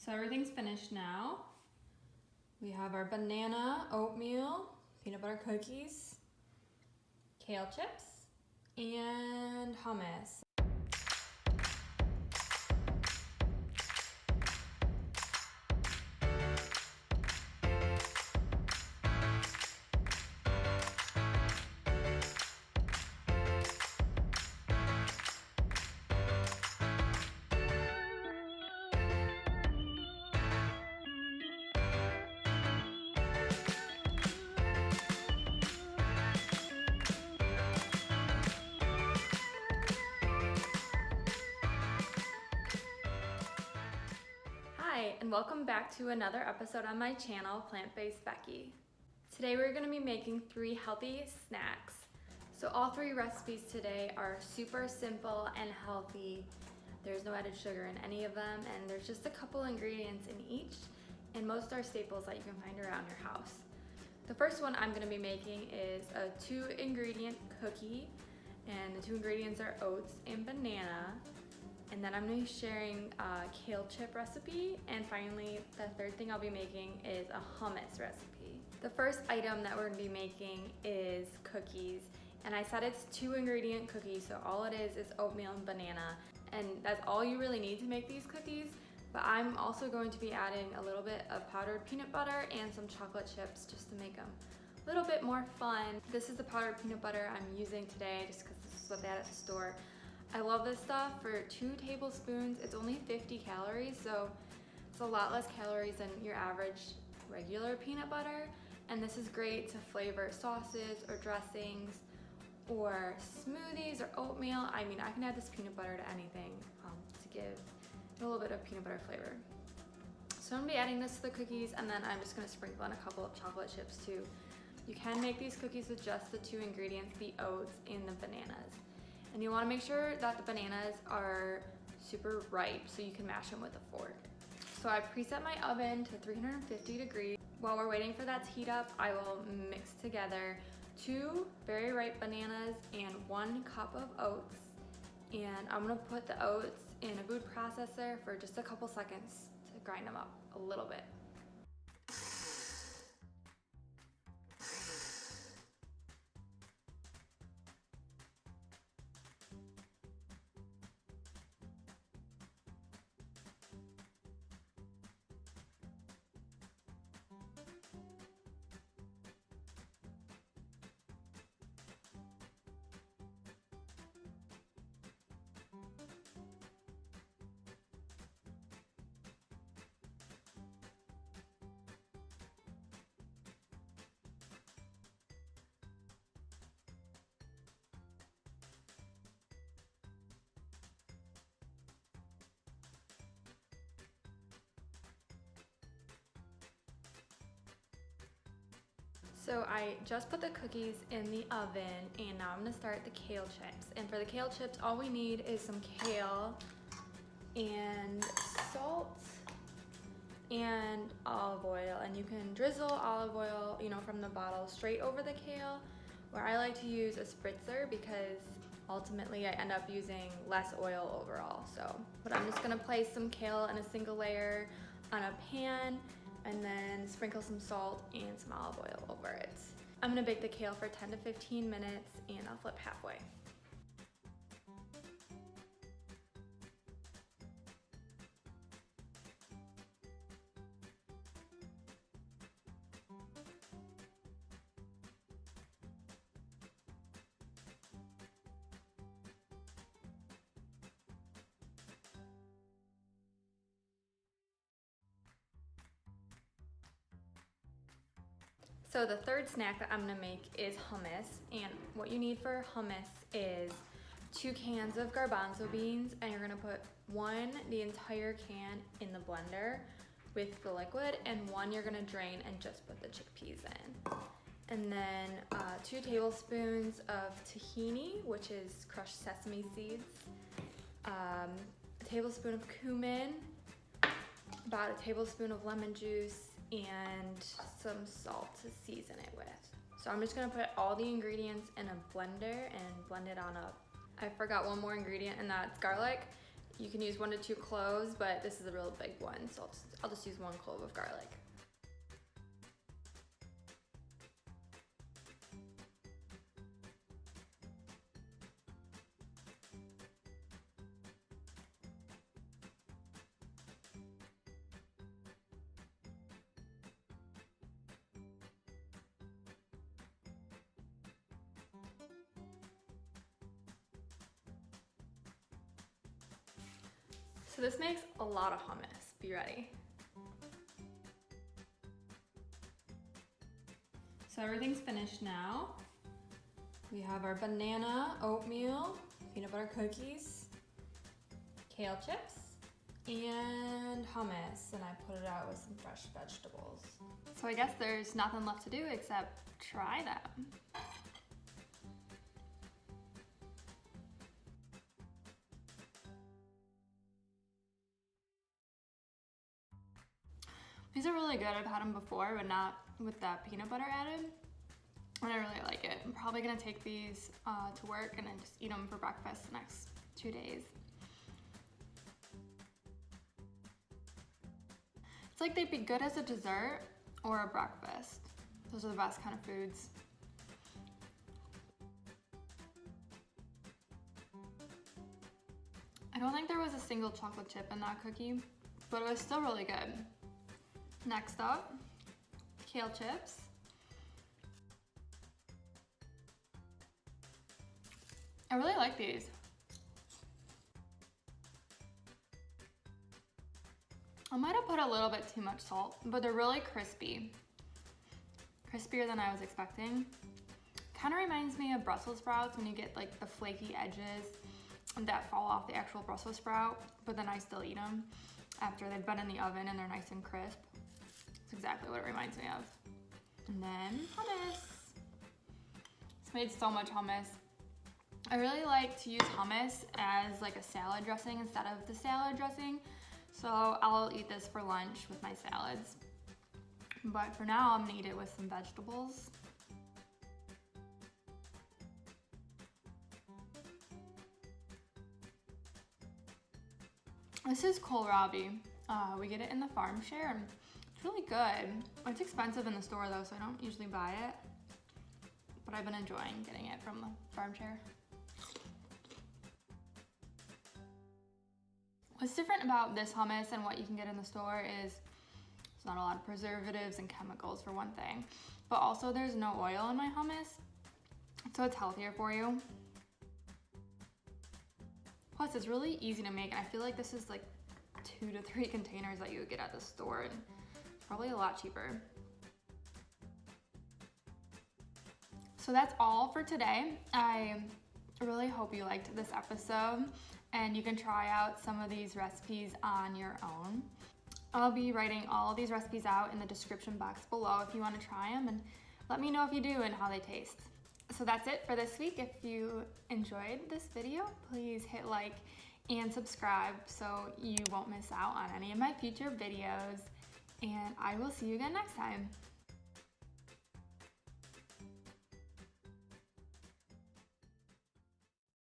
So everything's finished now. We have our banana, oatmeal, peanut butter cookies, kale chips, and hummus. Hi, and welcome back to another episode on my channel, Plant-Based Becky. Today we're going to be making 3 healthy snacks. So all 3 recipes today are super simple and healthy. There's no added sugar in any of them, and there's just a couple ingredients in each, and most are staples that you can find around your house. The first one I'm going to be making is a 2-ingredient cookie, and the 2 ingredients are oats and banana. And then I'm going to be sharing a kale chip recipe, and finally the third thing I'll be making is a hummus recipe. The first item that we're going to be making is cookies, and I said it's 2-ingredient cookies, so all it is oatmeal and banana, and that's all you really need to make these cookies. But I'm also going to be adding a little bit of powdered peanut butter and some chocolate chips just to make them a little bit more fun. This is the powdered peanut butter I'm using today just because this is what they had at the store. I love this stuff. For 2 tablespoons, it's only 50 calories, so it's a lot less calories than your average regular peanut butter. And this is great to flavor sauces or dressings or smoothies or oatmeal. I mean, I can add this peanut butter to anything to give a little bit of peanut butter flavor. So I'm gonna be adding this to the cookies, and then I'm just gonna sprinkle in a couple of chocolate chips too. You can make these cookies with just the 2 ingredients, the oats and the bananas. And you want to make sure that the bananas are super ripe so you can mash them with a fork. So I preset my oven to 350 degrees. While we're waiting for that to heat up, I will mix together 2 very ripe bananas and 1 cup of oats. And I'm going to put the oats in a food processor for just a couple seconds to grind them up a little bit. So I just put the cookies in the oven, and now I'm gonna start the kale chips. And for the kale chips, all we need is some kale and salt and olive oil. And you can drizzle olive oil, from the bottle straight over the kale, or I like to use a spritzer because ultimately I end up using less oil overall. But I'm just gonna place some kale in a single layer on a pan, and then sprinkle some salt and some olive oil over it. I'm gonna bake the kale for 10 to 15 minutes, and I'll flip halfway. So the third snack that I'm gonna make is hummus, and what you need for hummus is 2 cans of garbanzo beans, and you're gonna put the entire can in the blender with the liquid, and 1 you're gonna drain and just put the chickpeas in. And then 2 tablespoons of tahini, which is crushed sesame seeds, a tablespoon of cumin, about a tablespoon of lemon juice, and some salt to season it with. So I'm just gonna put all the ingredients in a blender and blend it on up. I forgot one more ingredient, and that's garlic. You can use 1 to 2 cloves, but this is a real big one, so I'll just use 1 clove of garlic. So this makes a lot of hummus. Be ready. So everything's finished now. We have our banana, oatmeal, peanut butter cookies, kale chips, and hummus, and I put it out with some fresh vegetables. So I guess there's nothing left to do except try them. These are really good. I've had them before, but not with that peanut butter added. And I really like it. I'm probably gonna take these to work and then just eat them for breakfast the next 2 days. It's like they'd be good as a dessert or a breakfast. Those are the best kind of foods. I don't think there was a single chocolate chip in that cookie, but it was still really good. Next up, kale chips. I really like these. I might have put a little bit too much salt, but they're really crispy. Crispier than I was expecting. Kind of reminds me of Brussels sprouts when you get like the flaky edges that fall off the actual Brussels sprout, but then I still eat them after they've been in the oven and they're nice and crisp. That's exactly what it reminds me of. And then hummus. It's made so much hummus. I really like to use hummus as like a salad dressing instead of the salad dressing. So I'll eat this for lunch with my salads. But for now, I'm gonna eat it with some vegetables. This is kohlrabi. We get it in the farm share and it's really good. It's expensive in the store though, so I don't usually buy it. But I've been enjoying getting it from the farm share. What's different about this hummus and what you can get in the store is there's not a lot of preservatives and chemicals for one thing, but also there's no oil in my hummus, so it's healthier for you. Plus it's really easy to make, and I feel like this is like 2 to 3 containers that you would get at the store and probably a lot cheaper. So that's all for today. I really hope you liked this episode and you can try out some of these recipes on your own. I'll be writing all of these recipes out in the description box below if you want to try them, and let me know if you do and how they taste. So that's it for this week. If you enjoyed this video, please hit like and subscribe so you won't miss out on any of my future videos, and I will see you again next time.